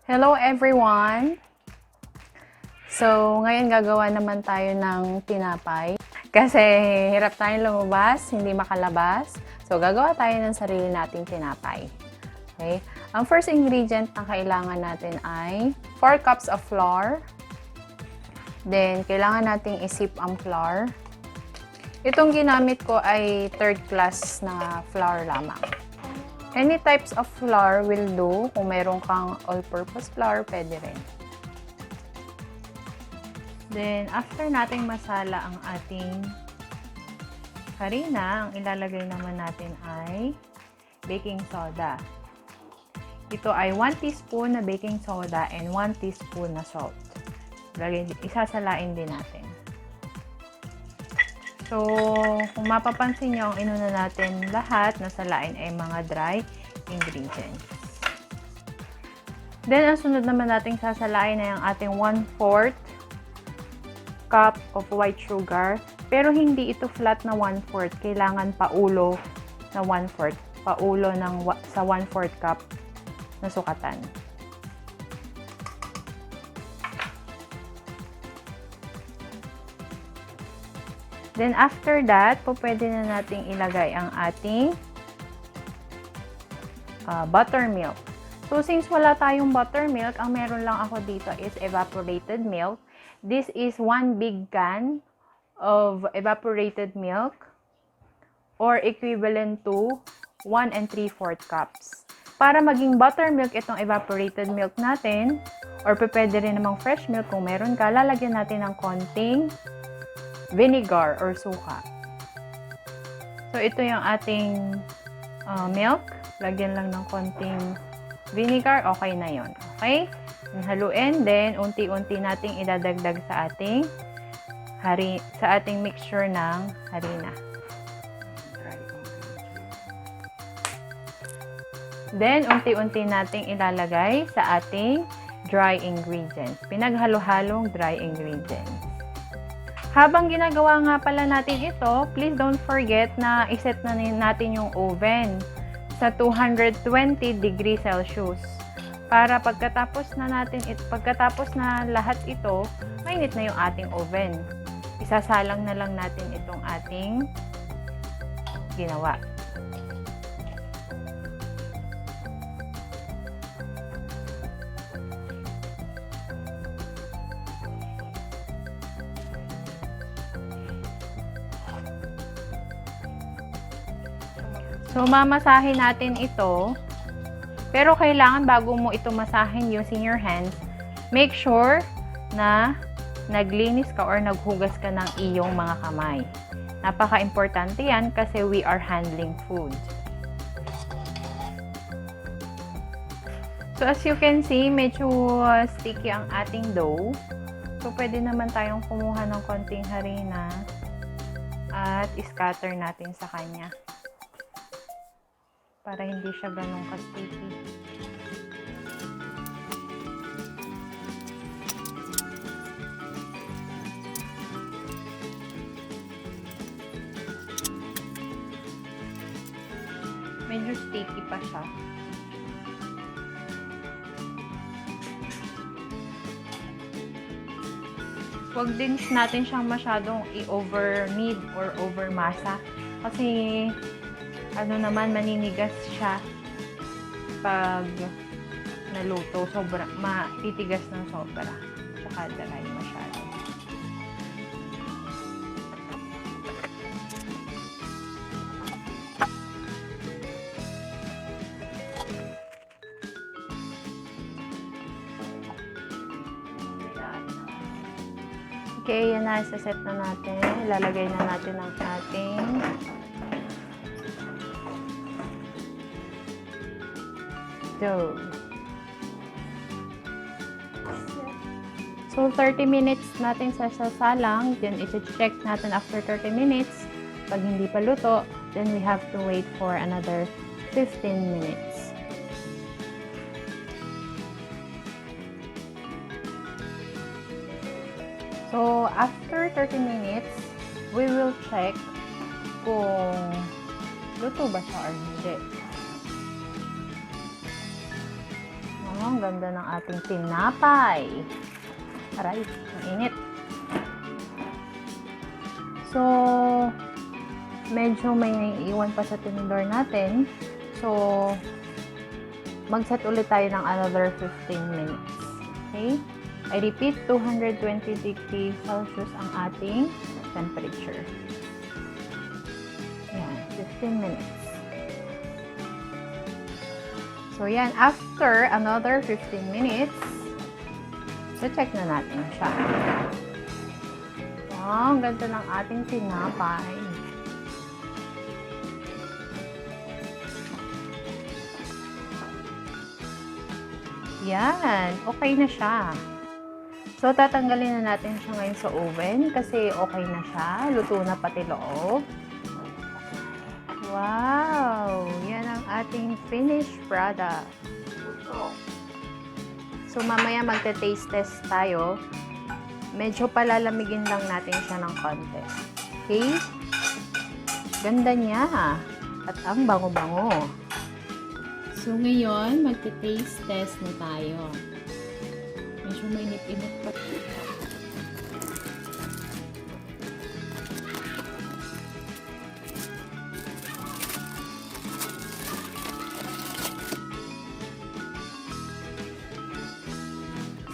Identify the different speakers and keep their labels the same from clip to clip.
Speaker 1: Hello everyone! So, ngayon gagawa naman tayo ng tinapay. Kasi hirap tayong lumabas, hindi makalabas. So, gagawa tayo ng sarili nating tinapay. Okay? Ang first ingredient na kailangan natin ay 4 cups of flour. Then, kailangan nating isip ang flour. Itong ginamit ko ay 3rd class na flour lamang. Any types of flour will do. Kung mayroon kang all-purpose flour, pwede rin. Then, after nating masala ang ating harina, ang ilalagay naman natin ay baking soda. Ito ay 1 teaspoon na baking soda and 1 teaspoon na salt. Isasalain din natin. So, kung mapapansin nyo, ang inuna natin lahat na salain ay mga dry ingredients. Then, ang sunod naman nating sasalain ay ang ating 1/4 cup of white sugar. Pero hindi ito flat na 1/4. Kailangan paulo na 1/4. Paulo sa 1/4 cup na sukatan. Then, after that, pwede na nating ilagay ang ating buttermilk. So, since wala tayong buttermilk, ang meron lang ako dito is evaporated milk. This is 1 big can of evaporated milk or equivalent to 1 3/4 cups. Para maging buttermilk itong evaporated milk natin, or pwede rin namang fresh milk kung meron ka, lalagyan natin ng konting vinegar or suka. So, ito yung ating milk. Lagyan lang ng konting vinegar. Okay na yon. Okay? Haluin. Then, unti-unti nating idadagdag sa ating mixture ng harina. Then, unti-unti nating ilalagay sa ating dry ingredients. Pinaghalo-halong dry ingredients. Habang ginagawa nga pala natin ito, please don't forget na iset na natin yung oven sa 220 degrees Celsius. Para pagkatapos na lahat ito, mainit na yung ating oven. Isasalang na lang natin itong ating ginawa. So, mamasahin natin ito. Pero kailangan bago mo ito masahin using your hands, make sure na naglinis ka or naghugas ka ng iyong mga kamay. Napaka-importante yan kasi we are handling food. So, as you can see, medyo sticky ang ating dough. So, pwede naman tayong kumuha ng konting harina at scatter natin sa kanya. Para hindi siya ganun ka-sticky. Medyo sticky pa siya. Huwag din natin siyang masyadong i-over knead or over masa. Kasi maninigas siya pag naluto. Matitigas ng sobra. Tsaka dry masyado. Okay, yan na. Isa-set na natin. Ilalagay na natin ang ating dough. So, 30 minutes natin sasalang. Then, isi-check natin after 30 minutes. Pag hindi pa luto, then we have to wait for another 15 minutes. So, after 30 minutes, we will check kung luto ba siya or hindi. ganda ng ating tinapay. Aray, ang init. So, medyo may naiiwan pa sa tinidor natin. So, mag-set ulit tayo ng another 15 minutes. Okay? I repeat, 220 degrees Celsius ang ating temperature. Yan, 15 minutes. So, yan. After another 15 minutes, so check na natin siya. Wow, ang ganda ng ating tinapay. Yan, okay na siya. So, tatanggalin na natin siya ngayon sa oven kasi okay na siya. Luto na pati loob. Wow! Yan ang ating finished product. So, mamaya magte-taste test tayo. Medyo palalamigin lang natin siya ng konti. Okay? Ganda niya. At ang bango-bango. So, ngayon, magte-taste test na tayo. Medyo mainit-init pa.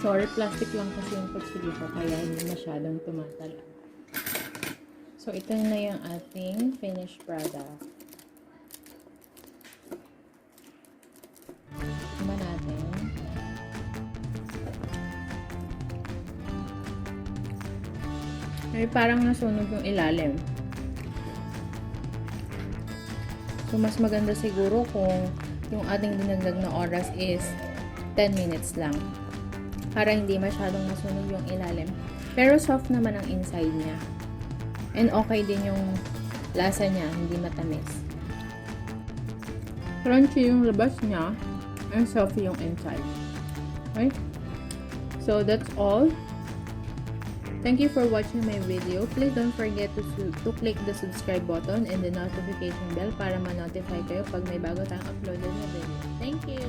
Speaker 1: Sorry, plastic lang kasi yung pagsili ko, kaya hindi masyadong tumatala. So, ito na yung ating finished product. Tama natin. Ay, parang nasunog yung ilalim. So, mas maganda siguro kung yung ating dinagdag na oras is 10 minutes lang. Para hindi masyadong masunog yung ilalim. Pero soft naman ang inside niya. And okay din yung lasa niya, hindi matamis. Crunchy yung labas niya, and soft yung inside. Okay? So that's all. Thank you for watching my video. Please don't forget to click the subscribe button and the notification bell para ma-notify kayo pag may bago tayong uploaded na video. Thank you!